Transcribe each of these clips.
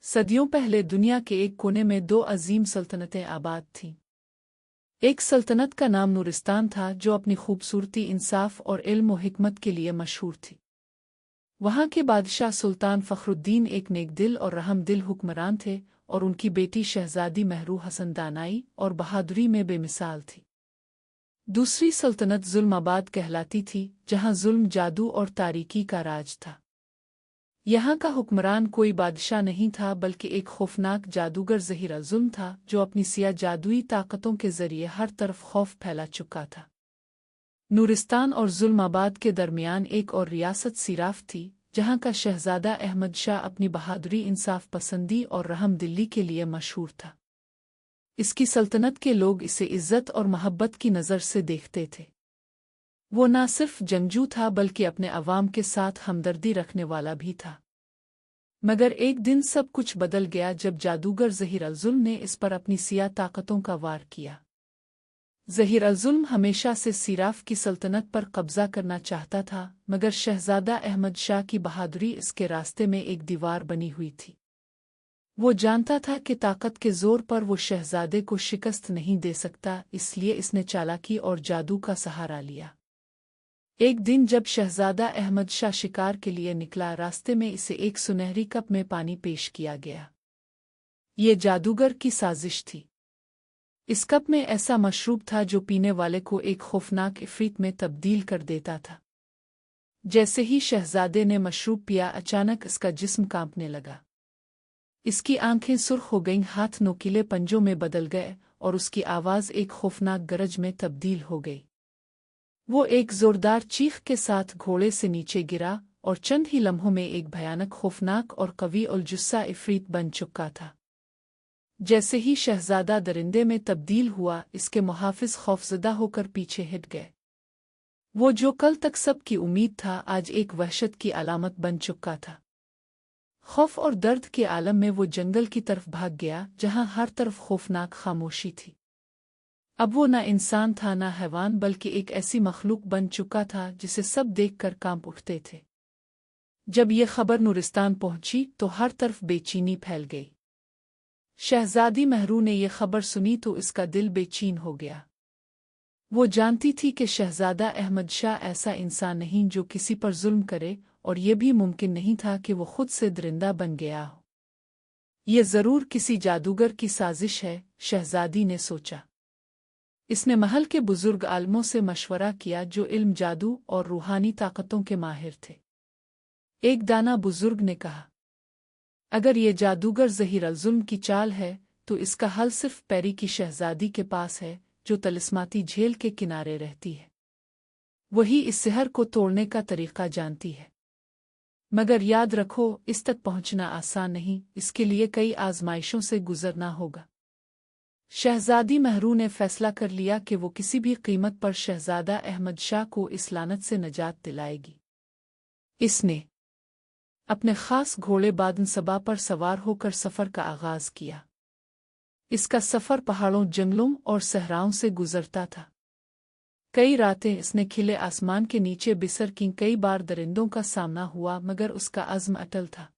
सदियों पहले दुनिया के एक कोने में दो अजीम सल्तनतें आबाद थीं। एक सल्तनत का नाम नूरिस्तान था, जो अपनी खूबसूरती, इंसाफ और इल्म व हिकमत के लिए मशहूर थी। वहाँ के बादशाह सुल्तान फ़खरुद्दीन एक नेकदिल और रहमदिल हुक्मरान थे, और उनकी बेटी शहजादी महरू हसन दानाई और बहादुरी में बेमिसाल थी। दूसरी सल्तनत जुल्माबाद कहलाती थी, जहाँ जुल्म, जादू और तारीकी का राज था। यहाँ का हुक्मरान कोई बादशाह नहीं था, बल्कि एक खौफनाक जादूगर ज़हीर-अल-ज़ुल्म था, जो अपनी सिया जादुई ताकतों के ज़रिए हर तरफ खौफ फैला चुका था। नूरिस्तान और जुल्माबाद के दरमियान एक और रियासत सिराफ थी, जहाँ का शहजादा अहमद शाह अपनी बहादुरी, इंसाफ पसंदी और रहमदिली के लिए मशहूर था। इसकी सल्तनत के लोग इसे इज़्ज़त और मोहब्बत की नज़र से देखते थे। वो न सिर्फ जंगजू था, बल्कि अपने अवाम के साथ हमदर्दी रखने वाला भी था। मगर एक दिन सब कुछ बदल गया जब जादूगर ज़हीर-अल-ज़ुल्म ने इस पर अपनी सिया ताकतों का वार किया। ज़हीर-अल-ज़ुल्म हमेशा से सिराफ की सल्तनत पर कब्ज़ा करना चाहता था, मगर शहजादा अहमद शाह की बहादुरी इसके रास्ते में एक दीवार बनी हुई थी। वो जानता था कि ताकत के ज़ोर पर वो शहजादे को शिकस्त नहीं दे सकता, इसलिए इसने चालाकी और जादू का सहारा लिया। एक दिन जब शहजादा अहमद शाह शिकार के लिए निकला, रास्ते में इसे एक सुनहरी कप में पानी पेश किया गया। ये जादूगर की साजिश थी। इस कप में ऐसा मशरूब था जो पीने वाले को एक खौफनाक इफ़रीत में तब्दील कर देता था। जैसे ही शहजादे ने मशरूब पिया, अचानक इसका जिस्म कांपने लगा। इसकी आंखें सुर्ख हो गईं, हाथ नोकीले पंजों में बदल गए, और उसकी आवाज़ एक खौफनाक गरज में तब्दील हो गई। वो एक जोरदार चीख के साथ घोड़े से नीचे गिरा, और चंद ही लम्हों में एक भयानक, खौफनाक और कवी उल जुस्सा इफ़रीत बन चुका था। जैसे ही शहजादा दरिंदे में तब्दील हुआ, इसके मुहाफिज खौफज़दा होकर पीछे हट गए। वो जो कल तक सब की उम्मीद था, आज एक वहशत की अलामत बन चुका था। खौफ और दर्द के आलम में वो जंगल की तरफ भाग गया, जहाँ हर तरफ खौफनाक खामोशी थी। अब वो न इंसान था न हैवान, बल्कि एक ऐसी मखलूक बन चुका था जिसे सब देखकर कांप उठते थे। जब ये खबर नूरिस्तान पहुंची तो हर तरफ बेचैनी फैल गई। शहजादी महरू ने यह खबर सुनी तो इसका दिल बेचैन हो गया। वो जानती थी कि शहजादा अहमद शाह ऐसा इंसान नहीं जो किसी पर जुल्म करे, और यह भी मुमकिन नहीं था कि वो खुद से दरिंदा बन गया हो। ये ज़रूर किसी जादूगर की साजिश है, शहजादी ने सोचा। इसने महल के बुजुर्ग आलमों से मशवरा किया, जो इल्म, जादू और रूहानी ताकतों के माहिर थे। एक दाना बुजुर्ग ने कहा, अगर ये जादूगर ज़हीर-अल-ज़ुल्म की चाल है, तो इसका हल सिर्फ पैरी की शहजादी के पास है, जो तलिस्माती झील के किनारे रहती है। वही इस सिहर को तोड़ने का तरीका जानती है। मगर याद रखो, इस तक पहुंचना आसान नहीं, इसके लिए कई आजमाइशों से गुजरना होगा। शहजादी महरू ने फैसला कर लिया कि वो किसी भी कीमत पर शहजादा अहमद शाह को इस लानत से नजात दिलाएगी। इसने अपने खास घोड़े बादनसबा पर सवार होकर सफ़र का आगाज़ किया। इसका सफ़र पहाड़ों, जंगलों और सहराओं से गुजरता था। कई रातें इसने खिले आसमान के नीचे बिसर की, कई बार दरिंदों का सामना हुआ, मगर उसका अज़्म अटल था।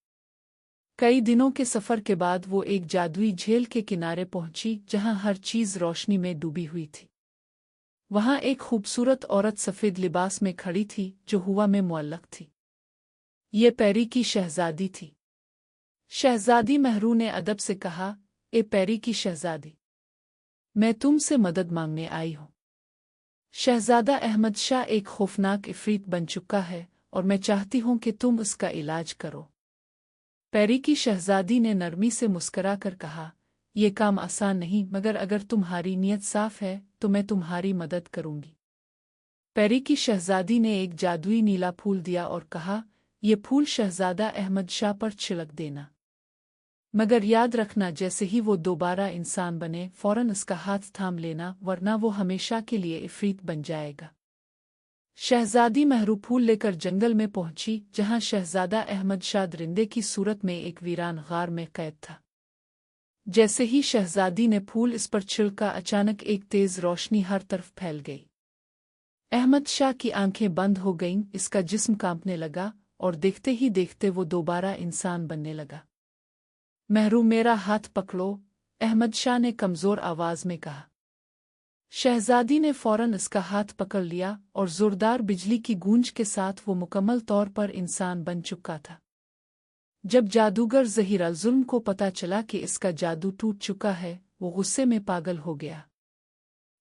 कई दिनों के सफ़र के बाद वो एक जादुई झील के किनारे पहुंची, जहां हर चीज़ रोशनी में डूबी हुई थी। वहां एक खूबसूरत औरत सफ़ेद लिबास में खड़ी थी, जो हवा में मुअल्लक़ थी। ये पैरी की शहजादी थी। शहजादी महरू ने अदब से कहा, ए पैरी की शहजादी, मैं तुमसे मदद मांगने आई हूँ। शहजादा अहमद शाह एक खौफनाक इफ़रीत बन चुका है, और मैं चाहती हूँ कि तुम उसका इलाज करो। पैरी की शहजादी ने नरमी से मुस्करा कर कहा, यह काम आसान नहीं, मगर अगर तुम्हारी नीयत साफ है तो मैं तुम्हारी मदद करूंगी। पैरी की शहजादी ने एक जादुई नीला फूल दिया और कहा, यह फूल शहजादा अहमद शाह पर छिड़क देना। मगर याद रखना, जैसे ही वो दोबारा इंसान बने, फौरन उसका हाथ थाम लेना, वरना वो हमेशा के लिए इफ़रीत बन जाएगा। शहजादी महरू फूल लेकर जंगल में पहुंची, जहां शहजादा अहमद शाह दरिंदे की सूरत में एक वीरान गार में कैद था। जैसे ही शहजादी ने फूल इस पर छिड़का, अचानक एक तेज रोशनी हर तरफ फैल गई। अहमद शाह की आंखें बंद हो गईं, इसका जिस्म कांपने लगा, और देखते ही देखते वो दोबारा इंसान बनने लगा। महरू मेरा हाथ पकड़ो, अहमद शाह ने कमज़ोर आवाज़ में कहा। शहज़ादी ने फ़ौरन इसका हाथ पकड़ लिया और ज़ोरदार बिजली की गूंज के साथ वो मुकम्मल तौर पर इंसान बन चुका था। जब जादूगर ज़हीर-अल-ज़ुल्म को पता चला कि इसका जादू टूट चुका है, वो गुस्से में पागल हो गया।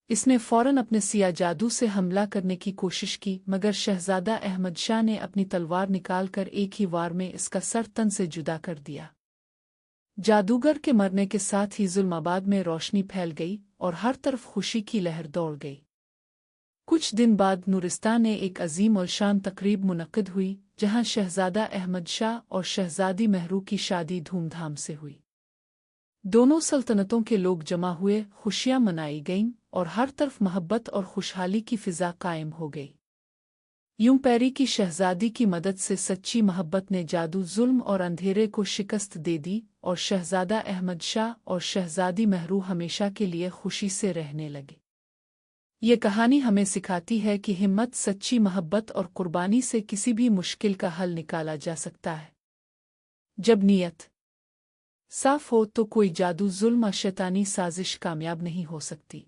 इसने फ़ौरन अपने सिया जादू से हमला करने की कोशिश की, मगर शहज़ादा अहमद शाह ने अपनी तलवार निकालकर एक ही वार में इसका सर तन से जुदा कर दिया। जादूगर के मरने के साथ ही ज़ुल्माबाद में रोशनी फैल गई और हर तरफ खुशी की लहर दौड़ गई। कुछ दिन बाद नूरिस्तान में एक अजीम और शान तकरीब मुनक्किद हुई, जहां शहज़ादा अहमद शाह और शहज़ादी महरू की शादी धूमधाम से हुई। दोनों सल्तनतों के लोग जमा हुए, खुशियां मनाई गईं और हर तरफ मोहब्बत और खुशहाली की फ़िज़ा कायम हो गई। यूं पैरी की शहज़ादी की मदद से सच्ची मोहब्बत ने जादू, जुल्म और अंधेरे को शिकस्त दे दी और शहज़ादा अहमद शाह और शहज़ादी महरू हमेशा के लिए खुशी से रहने लगे। ये कहानी हमें सिखाती है कि हिम्मत, सच्ची मोहब्बत और कुर्बानी से किसी भी मुश्किल का हल निकाला जा सकता है। जब नीयत साफ हो तो कोई जादू, जुल्म और शैतानी साजिश कामयाब नहीं हो सकती।